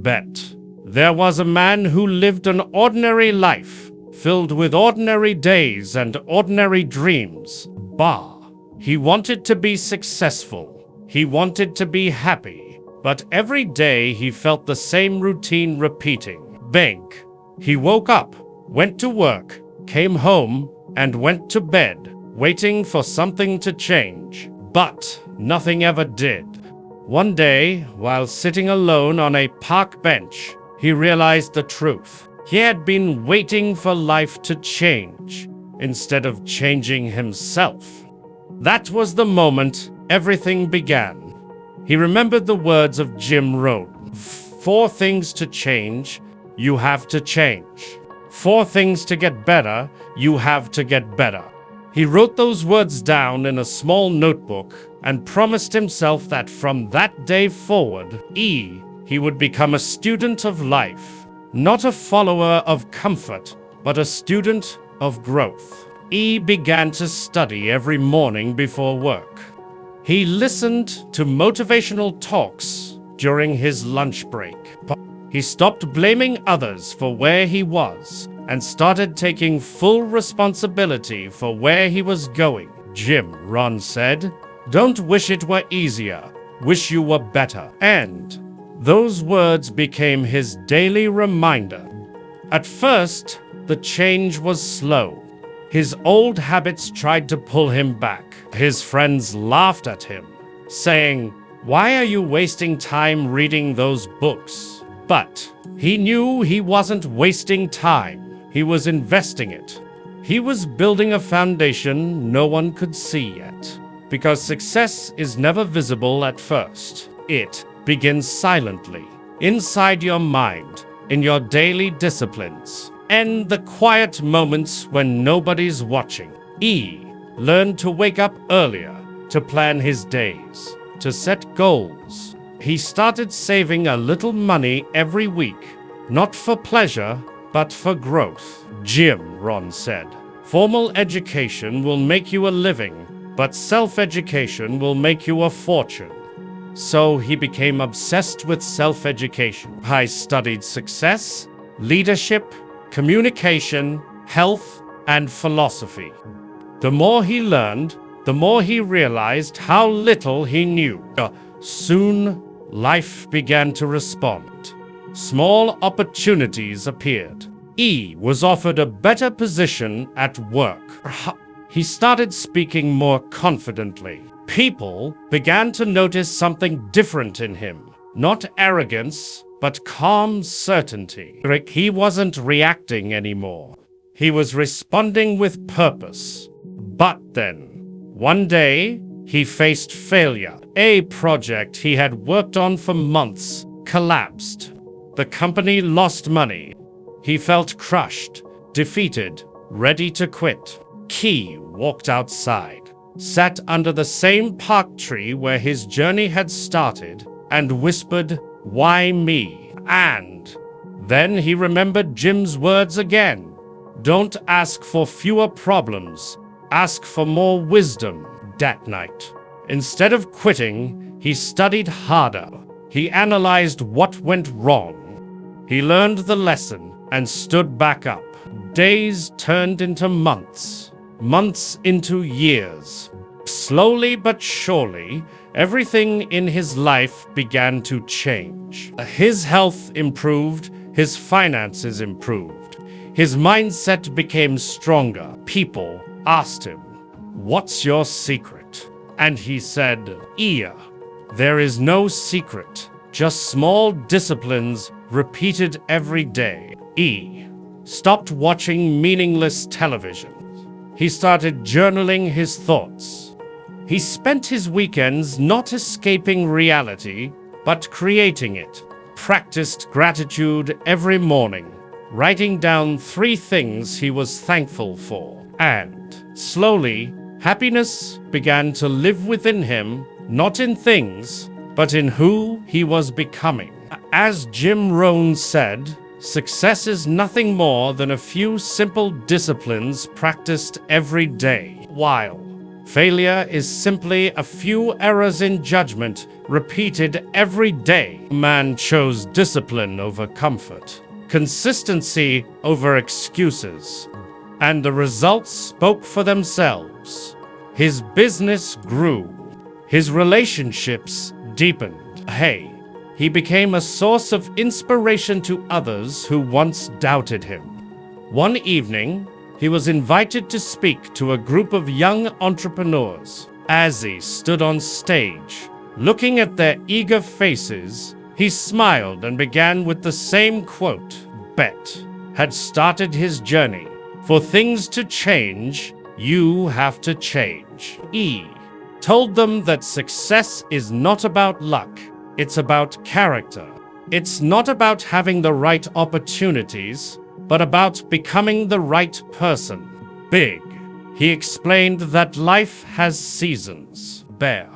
bet. There was a man who lived an ordinary life, filled with ordinary days and ordinary dreams. He wanted to be successful. He wanted to be happy. But every day he felt the same routine repeating. Bank. He woke up, went to work, came home, and went to bed, waiting for something to change. But nothing ever did. One day, while sitting alone on a park bench, he realized the truth. He had been waiting for life to change, instead of changing himself. That was the moment everything began. He remembered the words of Jim Rohn. 4 things to change, you have to change. 4 things to get better, you have to get better. He wrote those words down in a small notebook and promised himself that from that day forward, he would become a student of life, not a follower of comfort, but a student of growth. He began to study every morning before work. He listened to motivational talks during his lunch break. He stopped blaming others for where he was and started taking full responsibility for where he was going. Jim Rohn said, "Don't wish it were easier, wish you were better." And those words became his daily reminder. At first, the change was slow. His old habits tried to pull him back. His friends laughed at him, saying, "Why are you wasting time reading those books?" But he knew he wasn't wasting time. He was investing it. He was building a foundation no one could see yet. Because success is never visible at first. It begins silently, inside your mind, in your daily disciplines, and the quiet moments when nobody's watching. Learned to wake up earlier, to plan his days, to set goals. He started saving a little money every week, not for pleasure, but for growth. Jim Rohn said, "Formal education will make you a living, but self-education will make you a fortune." So he became obsessed with self-education. I studied success, leadership, communication, health, and philosophy. The more he learned, the more he realized how little he knew. Soon, life began to respond. Small opportunities appeared. He was offered a better position at work. He started speaking more confidently. People began to notice something different in him. Not arrogance, but calm certainty. He wasn't reacting anymore. He was responding with purpose. But then, one day, he faced failure. A project he had worked on for months collapsed. The company lost money. He felt crushed, defeated, ready to quit. He walked outside, sat under the same park tree where his journey had started, and whispered, "Why me?" And then he remembered Jim's words again. "Don't ask for fewer problems, ask for more wisdom." That night, instead of quitting, he studied harder. He analyzed what went wrong. He learned the lesson and stood back up. Days turned into months, months into years. Slowly but surely, everything in his life began to change. His health improved, his finances improved. His mindset became stronger. People asked him, "What's your secret?" And he said, "There is no secret, just small disciplines repeated every day." He stopped watching meaningless television. He started journaling his thoughts. He spent his weekends not escaping reality, but creating it. Practiced gratitude every morning, writing down 3 things he was thankful for. And slowly, happiness began to live within him, not in things, but in who he was becoming. As Jim Rohn said, success is nothing more than a few simple disciplines practiced every day. While Failure is simply a few errors in judgment repeated every day. Man chose discipline over comfort, consistency over excuses, and the results spoke for themselves. His business grew. His relationships deepened. He became a source of inspiration to others who once doubted him. One evening, he was invited to speak to a group of young entrepreneurs. As he stood on stage, looking at their eager faces, he smiled and began with the same quote. Bet had started his journey. For things to change, you have to change. He told them that success is not about luck, it's about character. It's not about having the right opportunities, but about becoming the right person. Big. He explained that life has seasons. Bear.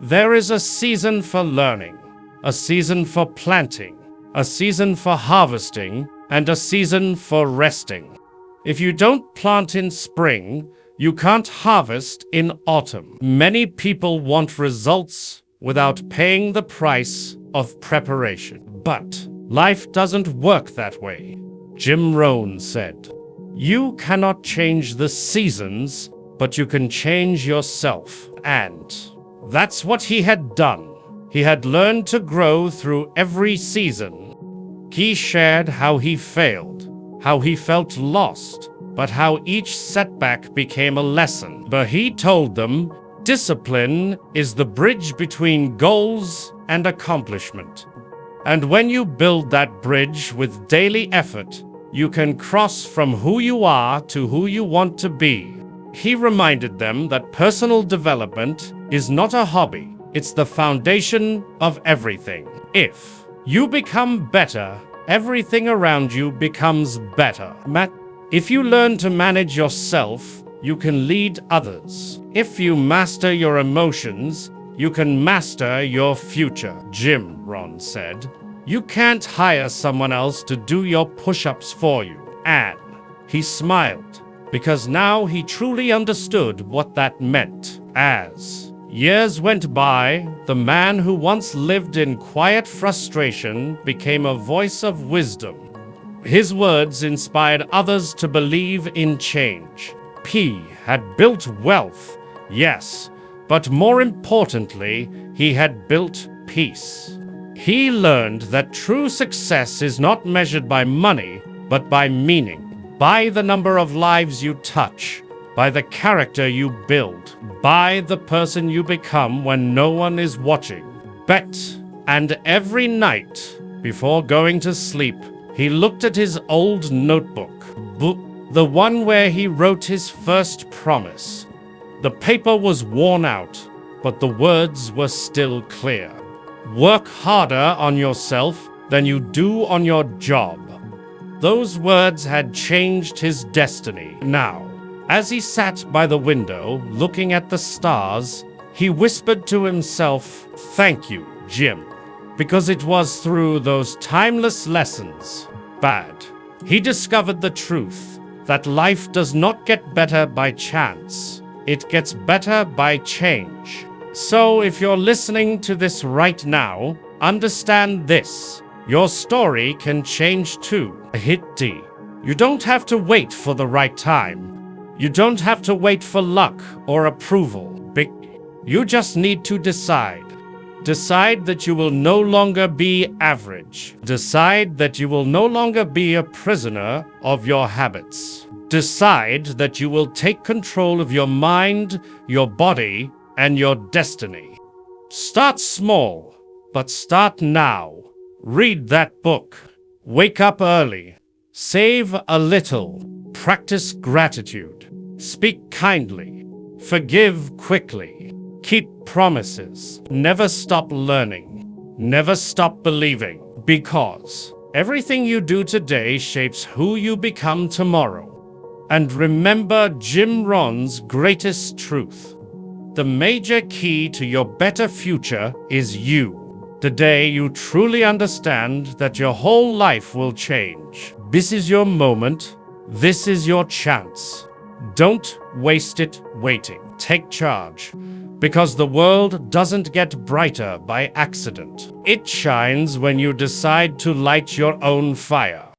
There is a season for learning, a season for planting, a season for harvesting, and a season for resting. If you don't plant in spring, you can't harvest in autumn. Many people want results without paying the price of preparation. But life doesn't work that way. Jim Rohn said, "You cannot change the seasons, but you can change yourself." And that's what he had done. He had learned to grow through every season. He shared how he failed, how he felt lost, but how each setback became a lesson. But he told them, discipline is the bridge between goals and accomplishment. And when you build that bridge with daily effort, you can cross from who you are to who you want to be. He reminded them that personal development is not a hobby, it's the foundation of everything. If you become better, everything around you becomes better. If you learn to manage yourself, you can lead others. If you master your emotions, you can master your future. Jim Rohn said, "You can't hire someone else to do your push-ups for you." And he smiled, because now he truly understood what that meant. As years went by, the man who once lived in quiet frustration became a voice of wisdom. His words inspired others to believe in change. He had built wealth, yes, but more importantly, he had built peace. He learned that true success is not measured by money, but by meaning, by the number of lives you touch, by the character you build, by the person you become when no one is watching. Bet. And every night, before going to sleep, he looked at his old notebook, the one where he wrote his first promise. The paper was worn out, but the words were still clear. Work harder on yourself than you do on your job. Those words had changed his destiny. Now, as he sat by the window looking at the stars, he whispered to himself, "Thank you, Jim," because it was through those timeless lessons, he discovered the truth that life does not get better by chance. It gets better by change. So if you're listening to this right now, understand this. Your story can change too. Hit D. You don't have to wait for the right time. You don't have to wait for luck or approval. You just need to decide. Decide that you will no longer be average. Decide that you will no longer be a prisoner of your habits. Decide that you will take control of your mind, your body, and your destiny. Start small, but start now. Read that book. Wake up early. Save a little. Practice gratitude. Speak kindly. Forgive quickly. Keep promises. Never stop learning. Never stop believing. Because everything you do today shapes who you become tomorrow. And remember Jim Rohn's greatest truth. The major key to your better future is you. The day you truly understand that your whole life will change. This is your moment. This is your chance. Don't waste it waiting. Take charge. Because the world doesn't get brighter by accident. It shines when you decide to light your own fire.